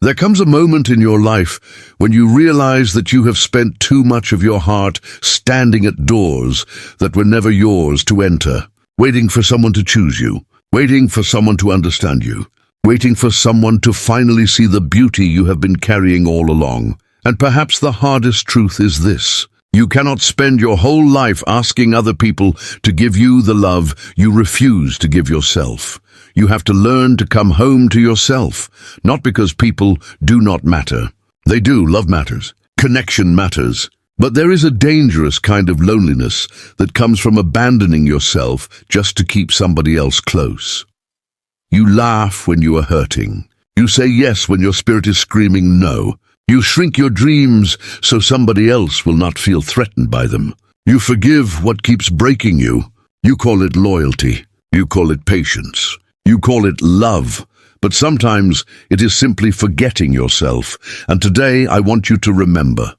There comes a moment in your life when you realize that you have spent too much of your heart standing at doors that were never yours to enter, waiting for someone to choose you, waiting for someone to understand you, waiting for someone to finally see the beauty you have been carrying all along. And perhaps the hardest truth is this: you cannot spend your whole life asking other people to give you the love you refuse to give yourself. You have to learn to come home to yourself, not because people do not matter. They do. Love matters. Connection matters. But there is a dangerous kind of loneliness that comes from abandoning yourself just to keep somebody else close. You laugh when you are hurting. You say yes when your spirit is screaming no. You shrink your dreams so somebody else will not feel threatened by them. You forgive what keeps breaking you. You call it loyalty. You call it patience. You call it love. But sometimes it is simply forgetting yourself. And today I want you to remember.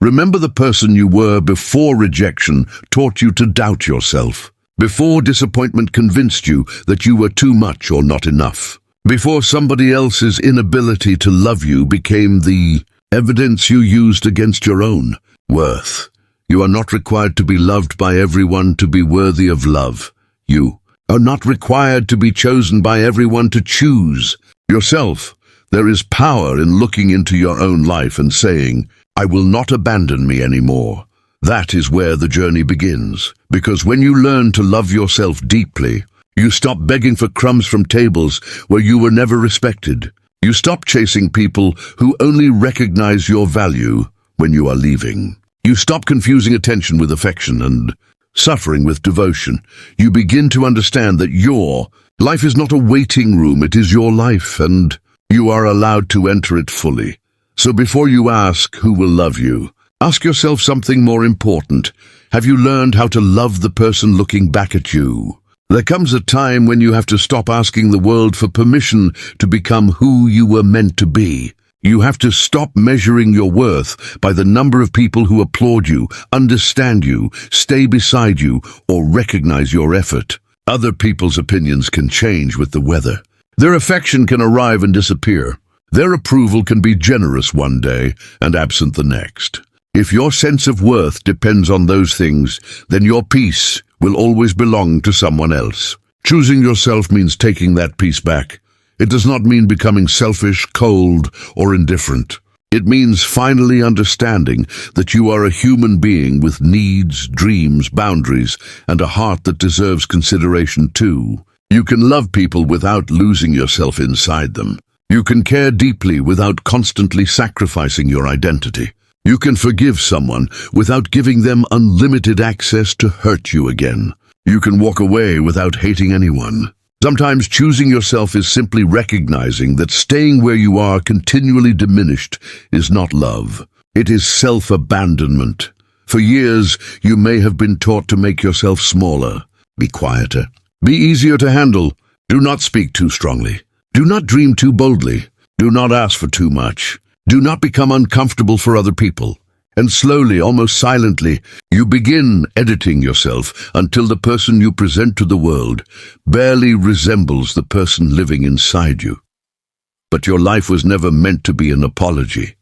Remember the person you were before rejection taught you to doubt yourself. Before disappointment convinced you that you were too much or not enough. Before somebody else's inability to love you became the evidence you used against your own worth. You are not required to be loved by everyone to be worthy of love. You are not required to be chosen by everyone to choose yourself. There is power in looking into your own life and saying, "I will not abandon me anymore." That is where the journey begins. Because when you learn to love yourself deeply, you stop begging for crumbs from tables where you were never respected. You stop chasing people who only recognize your value when you are leaving. You stop confusing attention with affection and suffering with devotion. You begin to understand that your life is not a waiting room, it is your life, and you are allowed to enter it fully. So before you ask who will love you, ask yourself something more important. Have you learned how to love the person looking back at you? There comes a time when you have to stop asking the world for permission to become who you were meant to be. You have to stop measuring your worth by the number of people who applaud you, understand you, stay beside you, or recognize your effort. Other people's opinions can change with the weather. Their affection can arrive and disappear. Their approval can be generous one day and absent the next. If your sense of worth depends on those things, then your peace will always belong to someone else. Choosing yourself means taking that peace back. It does not mean becoming selfish, cold, or indifferent. It means finally understanding that you are a human being with needs, dreams, boundaries, and a heart that deserves consideration too. You can love people without losing yourself inside them. You can care deeply without constantly sacrificing your identity. You can forgive someone without giving them unlimited access to hurt you again. You can walk away without hating anyone. Sometimes choosing yourself is simply recognizing that staying where you are continually diminished is not love. It is self-abandonment. For years, you may have been taught to make yourself smaller. Be quieter. Be easier to handle. Do not speak too strongly. Do not dream too boldly. Do not ask for too much. Do not become uncomfortable for other people. And slowly, almost silently, you begin editing yourself until the person you present to the world barely resembles the person living inside you. But your life was never meant to be an apology.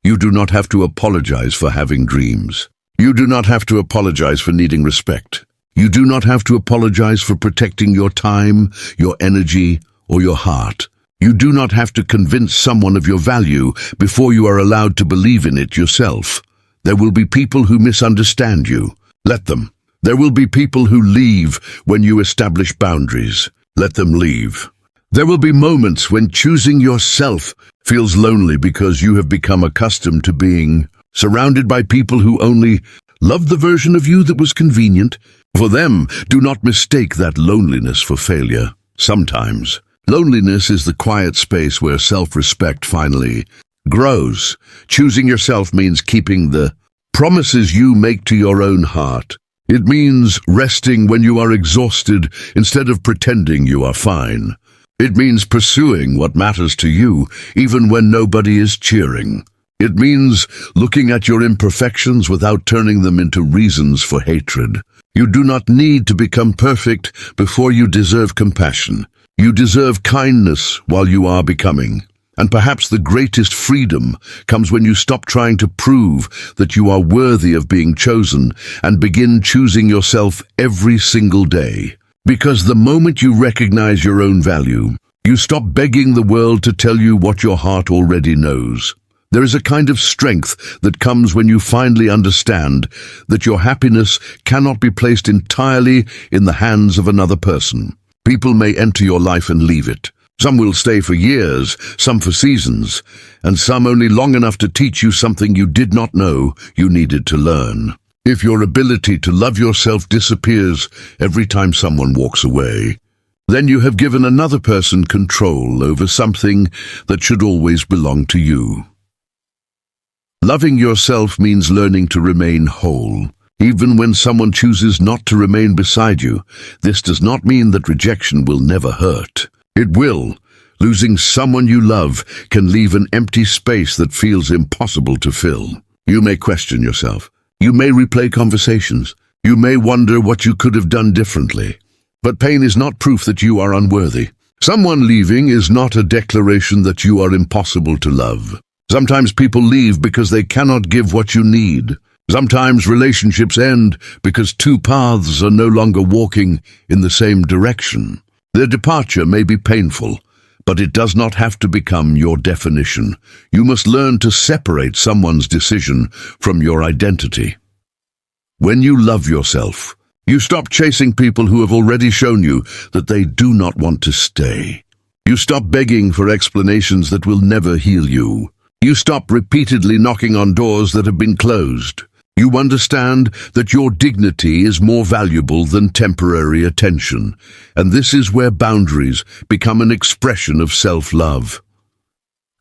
You do not have to apologize for having dreams. You do not have to apologize for needing respect. You do not have to apologize for protecting your time, your energy, or your heart. You do not have to convince someone of your value before you are allowed to believe in it yourself. There will be people who misunderstand you. Let them. There will be people who leave when you establish boundaries. Let them leave. There will be moments when choosing yourself feels lonely because you have become accustomed to being surrounded by people who only loved the version of you that was convenient. For them, do not mistake that loneliness for failure. Sometimes loneliness is the quiet space where self-respect finally grows. Choosing yourself means keeping the promises you make to your own heart. It means resting when you are exhausted instead of pretending you are fine. It means pursuing what matters to you even when nobody is cheering. It means looking at your imperfections without turning them into reasons for hatred. You do not need to become perfect before you deserve compassion. You deserve kindness while you are becoming. And perhaps the greatest freedom comes when you stop trying to prove that you are worthy of being chosen and begin choosing yourself every single day. Because the moment you recognize your own value, you stop begging the world to tell you what your heart already knows. There is a kind of strength that comes when you finally understand that your happiness cannot be placed entirely in the hands of another person. People may enter your life and leave it. Some will stay for years, some for seasons, and some only long enough to teach you something you did not know you needed to learn. If your ability to love yourself disappears every time someone walks away, then you have given another person control over something that should always belong to you. Loving yourself means learning to remain whole. Even when someone chooses not to remain beside you, this does not mean that rejection will never hurt. It will. Losing someone you love can leave an empty space that feels impossible to fill. You may question yourself. You may replay conversations. You may wonder what you could have done differently. But pain is not proof that you are unworthy. Someone leaving is not a declaration that you are impossible to love. Sometimes people leave because they cannot give what you need. Sometimes relationships end because two paths are no longer walking in the same direction. Their departure may be painful, but it does not have to become your definition. You must learn to separate someone's decision from your identity. When you love yourself, you stop chasing people who have already shown you that they do not want to stay. You stop begging for explanations that will never heal you. You stop repeatedly knocking on doors that have been closed. You understand that your dignity is more valuable than temporary attention, and this is where boundaries become an expression of self-love.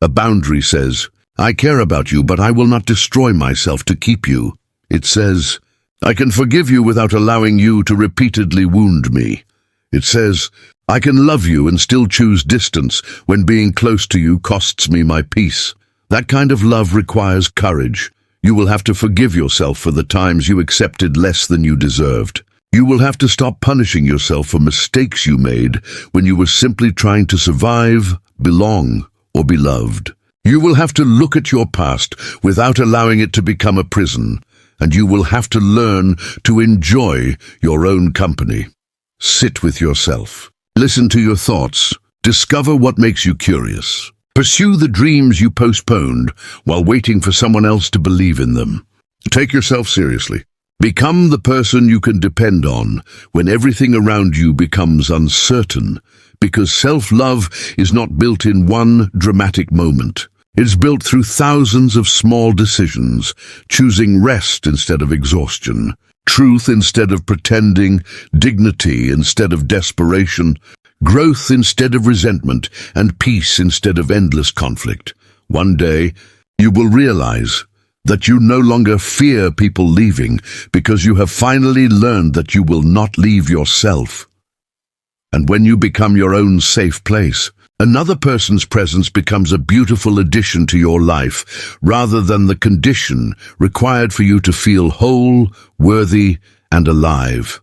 A boundary says, I care about you, but I will not destroy myself to keep you. It says, I can forgive you without allowing you to repeatedly wound me. It says, I can love you and still choose distance when being close to you costs me my peace. That kind of love requires courage. You will have to forgive yourself for the times you accepted less than you deserved. You will have to stop punishing yourself for mistakes you made when you were simply trying to survive, belong, or be loved. You will have to look at your past without allowing it to become a prison, and you will have to learn to enjoy your own company. Sit with yourself. Listen to your thoughts. Discover what makes you curious. Pursue the dreams you postponed while waiting for someone else to believe in them. Take yourself seriously. Become the person you can depend on when everything around you becomes uncertain, because self-love is not built in one dramatic moment. It's built through thousands of small decisions, choosing rest instead of exhaustion, truth instead of pretending, dignity instead of desperation, growth instead of resentment, and peace instead of endless conflict. One day, you will realize that you no longer fear people leaving because you have finally learned that you will not leave yourself. And when you become your own safe place, another person's presence becomes a beautiful addition to your life rather than the condition required for you to feel whole, worthy, and alive.